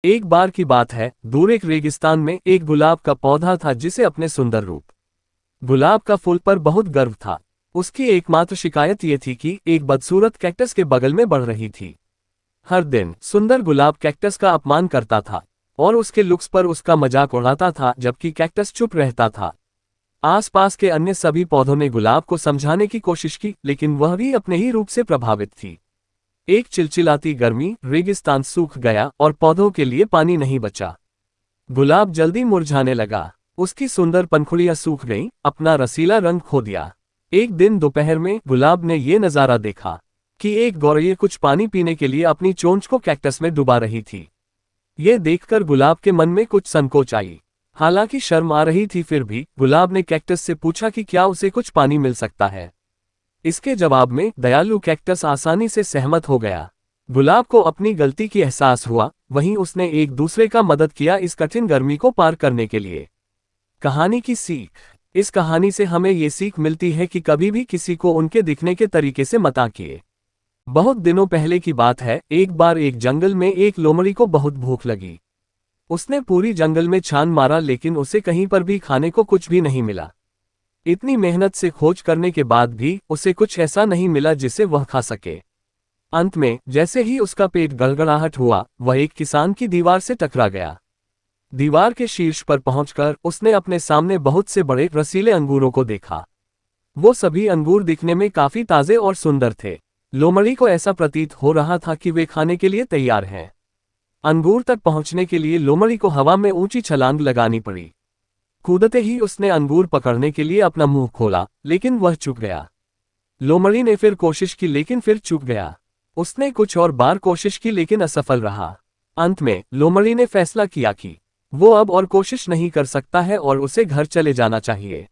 एक बार की बात है, दूर एक रेगिस्तान में एक गुलाब का पौधा था जिसे अपने सुंदर रूप, गुलाब का फूल पर बहुत गर्व था। उसकी एकमात्र शिकायत ये थी कि एक बदसूरत कैक्टस के बगल में बढ़ रही थी। हर दिन सुंदर गुलाब कैक्टस का अपमान करता था और उसके लुक्स पर उसका मजाक उड़ाता था, जबकि कैक्टस चुप रहता था। आसपास के अन्य सभी पौधों ने गुलाब को समझाने की कोशिश की, लेकिन वह भी अपने ही रूप से प्रभावित थी। एक चिलचिलाती गर्मी, रेगिस्तान सूख गया और पौधों के लिए पानी नहीं बचा। गुलाब जल्दी मुरझाने लगा। उसकी सुंदर पंखुड़ियां सूख गईं, अपना रसीला रंग खो दिया। एक दिन दोपहर में गुलाब ने यह नजारा देखा कि एक गौरैया कुछ पानी पीने के लिए अपनी चोंच को कैक्टस में डुबा रही थी। ये देखकर गुलाब के मन में कुछ संकोच आई। हालांकि शर्म आ रही थी, फिर भी गुलाब ने कैक्टस से पूछा कि क्या उसे कुछ पानी मिल सकता है। इसके जवाब में दयालु कैक्टस आसानी से सहमत हो गया। गुलाब को अपनी गलती की एहसास हुआ, वहीं उसने एक दूसरे का मदद किया इस कठिन गर्मी को पार करने के लिए। कहानी की सीख। इस कहानी से हमें ये सीख मिलती है कि कभी भी किसी को उनके दिखने के तरीके से मत आंकिए। बहुत दिनों पहले की बात है, एक बार एक जंगल में एक लोमड़ी को बहुत भूख लगी। उसने पूरी जंगल में छान मारा, लेकिन उसे कहीं पर भी खाने को कुछ भी नहीं मिला। इतनी मेहनत से खोज करने के बाद भी उसे कुछ ऐसा नहीं मिला जिसे वह खा सके। अंत में जैसे ही उसका पेट गड़गड़ाहट हुआ, वह एक किसान की दीवार से टकरा गया। दीवार के शीर्ष पर पहुंचकर उसने अपने सामने बहुत से बड़े रसीले अंगूरों को देखा। वो सभी अंगूर दिखने में काफी ताजे और सुंदर थे। लोमड़ी को ऐसा प्रतीत हो रहा था कि वे खाने के लिए तैयार हैं। अंगूर तक पहुंचने के लिए लोमड़ी को हवा में ऊंची छलांग लगानी पड़ी। कूदते ही उसने अंगूर पकड़ने के लिए अपना मुंह खोला, लेकिन वह चूक गया। लोमड़ी ने फिर कोशिश की, लेकिन फिर चूक गया। उसने कुछ और बार कोशिश की, लेकिन असफल रहा। अंत में लोमड़ी ने फैसला किया कि वो अब और कोशिश नहीं कर सकता है और उसे घर चले जाना चाहिए।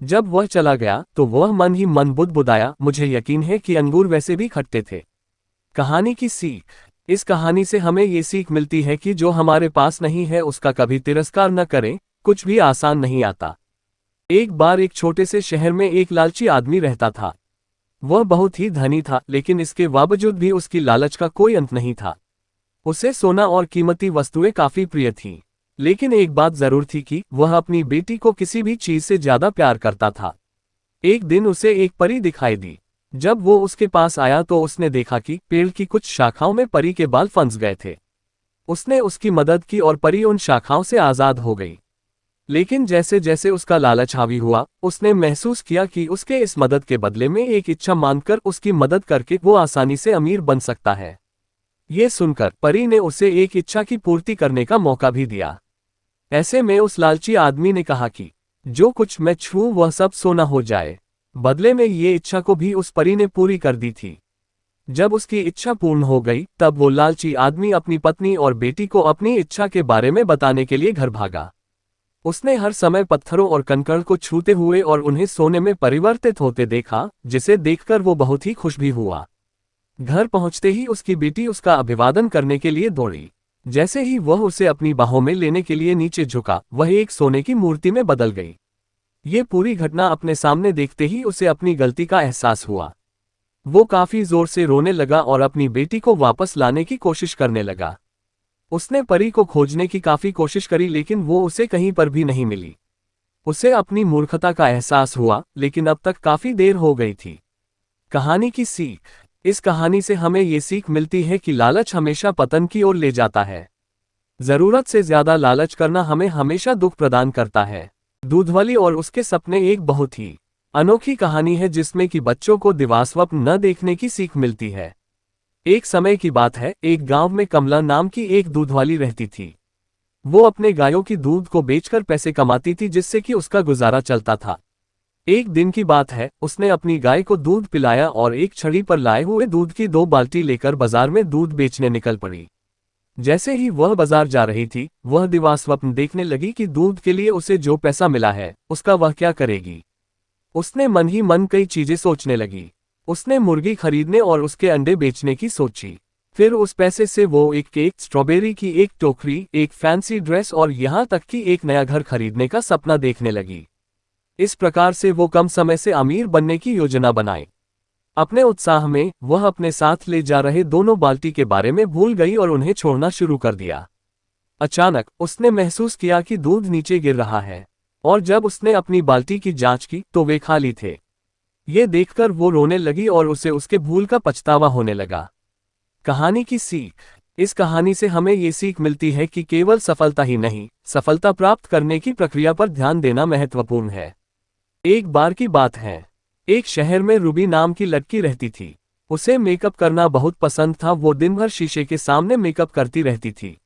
जब वह चला गया तो वह मन ही मन बुदबुदाया, मुझे यकीन है कि अंगूर वैसे भी खट्टे थे। कहानी की सीख। इस कहानी से हमें ये सीख मिलती है कि जो हमारे पास नहीं है उसका कभी तिरस्कार न करें। कुछ भी आसान नहीं आता। एक बार एक छोटे से शहर में एक लालची आदमी रहता था। वह बहुत ही धनी था, लेकिन इसके बावजूद भी उसकी लालच का कोई अंत नहीं था। उसे सोना और कीमती वस्तुएं काफी प्रिय थीं, लेकिन एक बात जरूर थी कि वह अपनी बेटी को किसी भी चीज से ज्यादा प्यार करता था। एक दिन उसे एक परी दिखाई दी। जब वो उसके पास आया तो उसने देखा कि पेड़ की कुछ शाखाओं में परी के बाल फंस गए थे। उसने उसकी मदद की और परी उन शाखाओं से आजाद हो गई। लेकिन जैसे जैसे उसका लालच हावी हुआ, उसने महसूस किया कि उसके इस मदद के बदले में एक इच्छा मांगकर उसकी मदद करके वो आसानी से अमीर बन सकता है। ये सुनकर परी ने उसे एक इच्छा की पूर्ति करने का मौका भी दिया। ऐसे में उस लालची आदमी ने कहा कि जो कुछ मैं छूऊं वह सब सोना हो जाए। बदले में ये इच्छा को भी उस परी ने पूरी कर दी थी। जब उसकी इच्छा पूर्ण हो गई, तब वो लालची आदमी अपनी पत्नी और बेटी को अपनी इच्छा के बारे में बताने के लिए घर भागा। उसने हर समय पत्थरों और कंकड़ को छूते हुए और उन्हें सोने में परिवर्तित होते देखा, जिसे देखकर वो बहुत ही खुश भी हुआ। घर पहुंचते ही उसकी बेटी उसका अभिवादन करने के लिए दौड़ी। जैसे ही वह उसे अपनी बाहों में लेने के लिए नीचे झुका, वह एक सोने की मूर्ति में बदल गई। ये पूरी घटना अपने सामने देखते ही उसे अपनी गलती का एहसास हुआ। वो काफी जोर से रोने लगा और अपनी बेटी को वापस लाने की कोशिश करने लगा। उसने परी को खोजने की काफी कोशिश करी, लेकिन वो उसे कहीं पर भी नहीं मिली। उसे अपनी मूर्खता का एहसास हुआ, लेकिन अब तक काफी देर हो गई थी। कहानी की सीख। इस कहानी से हमें ये सीख मिलती है कि लालच हमेशा पतन की ओर ले जाता है। जरूरत से ज्यादा लालच करना हमें हमेशा दुख प्रदान करता है। दूधवाली और उसके सपने एक बहुत ही अनोखी कहानी है, जिसमें कि बच्चों को दिवास्वप्न न देखने की सीख मिलती है। एक समय की बात है, एक गांव में कमला नाम की एक दूधवाली रहती थी। वो अपने गायों की दूध को बेचकर पैसे कमाती थी, जिससे कि उसका गुजारा चलता था। एक दिन की बात है, उसने अपनी गाय को दूध पिलाया और एक छड़ी पर लाए हुए दूध की 2 बाल्टी लेकर बाजार में दूध बेचने निकल पड़ी। जैसे ही वह बाजार जा रही थी, वह दिवास्वप्न देखने लगी कि दूध के लिए उसे जो पैसा मिला है उसका वह क्या करेगी। उसने मन ही मन कई चीजें सोचने लगी। उसने मुर्गी खरीदने और उसके अंडे बेचने की सोची। फिर उस पैसे से वो एक केक, स्ट्रॉबेरी की एक टोकरी, एक फैंसी ड्रेस और यहाँ तक कि एक नया घर खरीदने का सपना देखने लगी। इस प्रकार से वो कम समय से अमीर बनने की योजना बनाई। अपने उत्साह में वह अपने साथ ले जा रहे दोनों बाल्टी के बारे में भूल गई और उन्हें छोड़ना शुरू कर दिया। अचानक उसने महसूस किया कि दूध नीचे गिर रहा है, और जब उसने अपनी बाल्टी की जांच की तो वे खाली थे। ये देखकर वो रोने लगी और उसे उसके भूल का पछतावा होने लगा। कहानी की सीख। इस कहानी से हमें ये सीख मिलती है कि केवल सफलता ही नहीं, सफलता प्राप्त करने की प्रक्रिया पर ध्यान देना महत्वपूर्ण है। एक बार की बात है, एक शहर में रूबी नाम की लड़की रहती थी। उसे मेकअप करना बहुत पसंद था। वो दिन भर शीशे के सामने मेकअप करती रहती थी।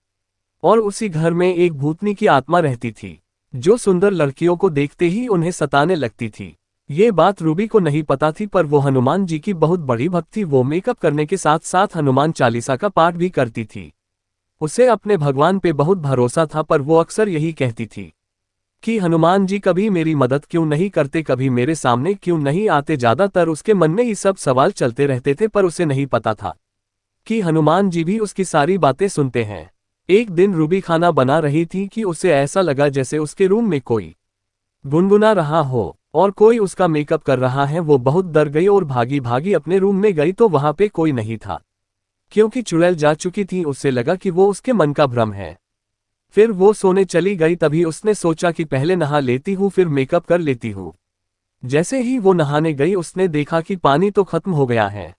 और उसी घर में एक भूतनी की आत्मा रहती थी, जो सुंदर लड़कियों को देखते ही उन्हें सताने लगती थी। ये बात रूबी को नहीं पता थी, पर वो हनुमान जी की बहुत बड़ी भक्त थी। वो मेकअप करने के साथ साथ हनुमान चालीसा का पाठ भी करती थी। उसे अपने भगवान पे बहुत भरोसा था, पर वो अक्सर यही कहती थी कि हनुमान जी कभी मेरी मदद क्यों नहीं करते, कभी मेरे सामने क्यों नहीं आते। ज्यादातर उसके मन में ये सब सवाल चलते रहते थे, पर उसे नहीं पता था कि हनुमान जी भी उसकी सारी बातें सुनते हैं। एक दिन रूबी खाना बना रही थी कि उसे ऐसा लगा जैसे उसके रूम में कोई गुनगुना रहा हो और कोई उसका मेकअप कर रहा है। वो बहुत डर गई और भागी भागी अपने रूम में गई तो वहां पे कोई नहीं था, क्योंकि चुड़ैल जा चुकी थी। उससे लगा कि वो उसके मन का भ्रम है। फिर वो सोने चली गई। तभी उसने सोचा कि पहले नहा लेती हूँ, फिर मेकअप कर लेती हूँ। जैसे ही वो नहाने गई उसने देखा कि पानी तो खत्म हो गया है।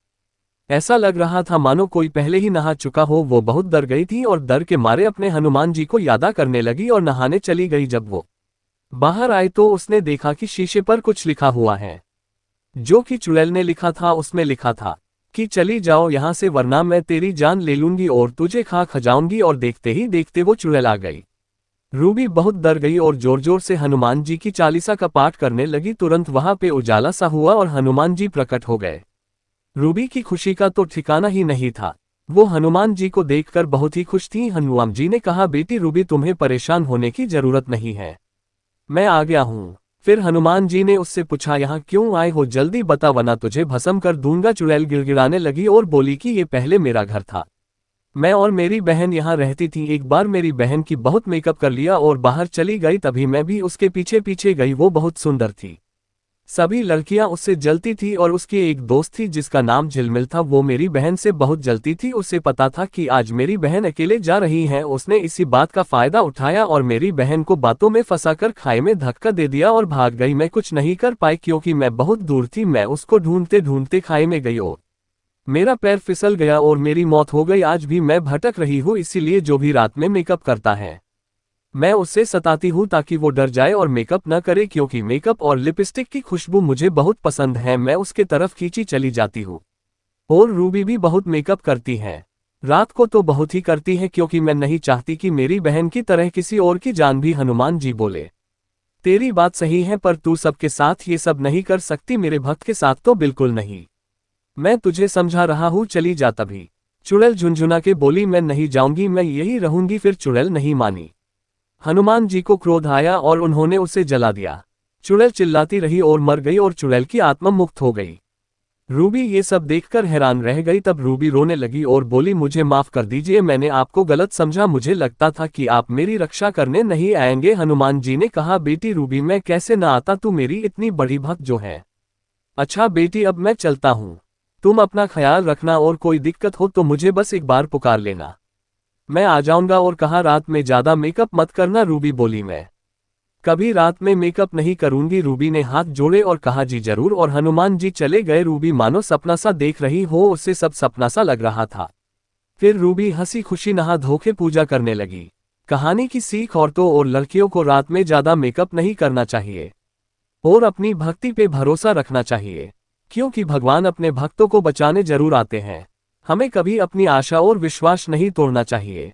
ऐसा लग रहा था मानो कोई पहले ही नहा चुका हो। वो बहुत डर गई थी और डर के मारे अपने हनुमान जी को याद करने लगी और नहाने चली गई। जब वो बाहर आई तो उसने देखा कि शीशे पर कुछ लिखा हुआ है, जो कि चुड़ैल ने लिखा था। उसमें लिखा था कि चली जाओ यहां से, वरना मैं तेरी जान ले लूंगी और तुझे खा खजाऊंगी। और देखते ही देखते वो चुड़ैल आ गई। रूबी बहुत डर गई और जोर जोर से हनुमान जी की चालीसा का पाठ करने लगी। तुरंत वहां पे उजाला सा हुआ और हनुमान जी प्रकट हो गए। रूबी की खुशी का तो ठिकाना ही नहीं था। वो हनुमान जी को देखकर बहुत ही खुश थी। हनुमान जी ने कहा, बेटी रूबी, तुम्हें परेशान होने की जरूरत नहीं है, मैं आ गया हूँ। फिर हनुमान जी ने उससे पूछा, यहाँ क्यों आए हो, जल्दी बता वरना तुझे भस्म कर दूंगा। चुड़ैल गिड़गिड़ाने लगी और बोली कि ये पहले मेरा घर था, मैं और मेरी बहन यहाँ रहती थी। एक बार मेरी बहन की बहुत मेकअप कर लिया और बाहर चली गई, तभी मैं भी उसके पीछे पीछे गई। वो बहुत सुंदर थी, सभी लड़कियां उससे जलती थी और उसकी एक दोस्त थी जिसका नाम झिलमिल था। वो मेरी बहन से बहुत जलती थी। उसे पता था कि आज मेरी बहन अकेले जा रही है। उसने इसी बात का फायदा उठाया और मेरी बहन को बातों में फंसाकर खाई में धक्का दे दिया और भाग गई। मैं कुछ नहीं कर पाई क्योंकि मैं बहुत दूर थी। मैं उसको ढूंढते ढूंढते खाई में गई और मेरा पैर फिसल गया और मेरी मौत हो गई। आज भी मैं भटक रही हूँ, इसीलिए जो भी रात में मेकअप करता है मैं उससे सताती हूँ ताकि वो डर जाए और मेकअप न करे, क्योंकि मेकअप और लिपस्टिक की खुशबू मुझे बहुत पसंद है। मैं उसके तरफ खींची चली जाती हूँ। और रूबी भी बहुत मेकअप करती है, रात को तो बहुत ही करती है, क्योंकि मैं नहीं चाहती कि मेरी बहन की तरह किसी और की जान भी। हनुमान जी बोले, तेरी बात सही है, पर तू सबके साथ ये सब नहीं कर सकती, मेरे भक्त के साथ तो बिल्कुल नहीं। मैं तुझे समझा रहा हूँ, चली जा। तभी चुड़ैल झुनझुना के बोली, मैं नहीं जाऊंगी, मैं यही रहूंगी। फिर चुड़ैल नहीं मानी। हनुमान जी को क्रोध आया और उन्होंने उसे जला दिया। चुड़ैल चिल्लाती रही और मर गई और चुड़ैल की आत्मा मुक्त हो गई। रूबी ये सब देखकर हैरान रह गई। तब रूबी रोने लगी और बोली, मुझे माफ कर दीजिए, मैंने आपको गलत समझा, मुझे लगता था कि आप मेरी रक्षा करने नहीं आएंगे। हनुमान जी ने कहा, बेटी रूबी, मैं कैसे ना आता, तू मेरी इतनी बड़ी भक्त जो है। अच्छा बेटी, अब मैं चलता हूँ, तुम अपना ख्याल रखना और कोई दिक्कत हो तो मुझे बस एक बार पुकार लेना, मैं आ जाऊंगा। और कहा, रात में ज्यादा मेकअप मत करना। रूबी बोली, मैं कभी रात में मेकअप नहीं करूंगी। रूबी ने हाथ जोड़े और कहा, जी जरूर। और हनुमान जी चले गए। रूबी मानो सपना सा देख रही हो, उसे सब सपना सा लग रहा था। फिर रूबी हंसी खुशी नहा धोके पूजा करने लगी। कहानी की सीख, औरतों और लड़कियों को रात में ज्यादा मेकअप नहीं करना चाहिए और अपनी भक्ति पे भरोसा रखना चाहिए, क्योंकि भगवान अपने भक्तों को बचाने जरूर आते हैं। हमें कभी अपनी आशा और विश्वास नहीं तोड़ना चाहिए।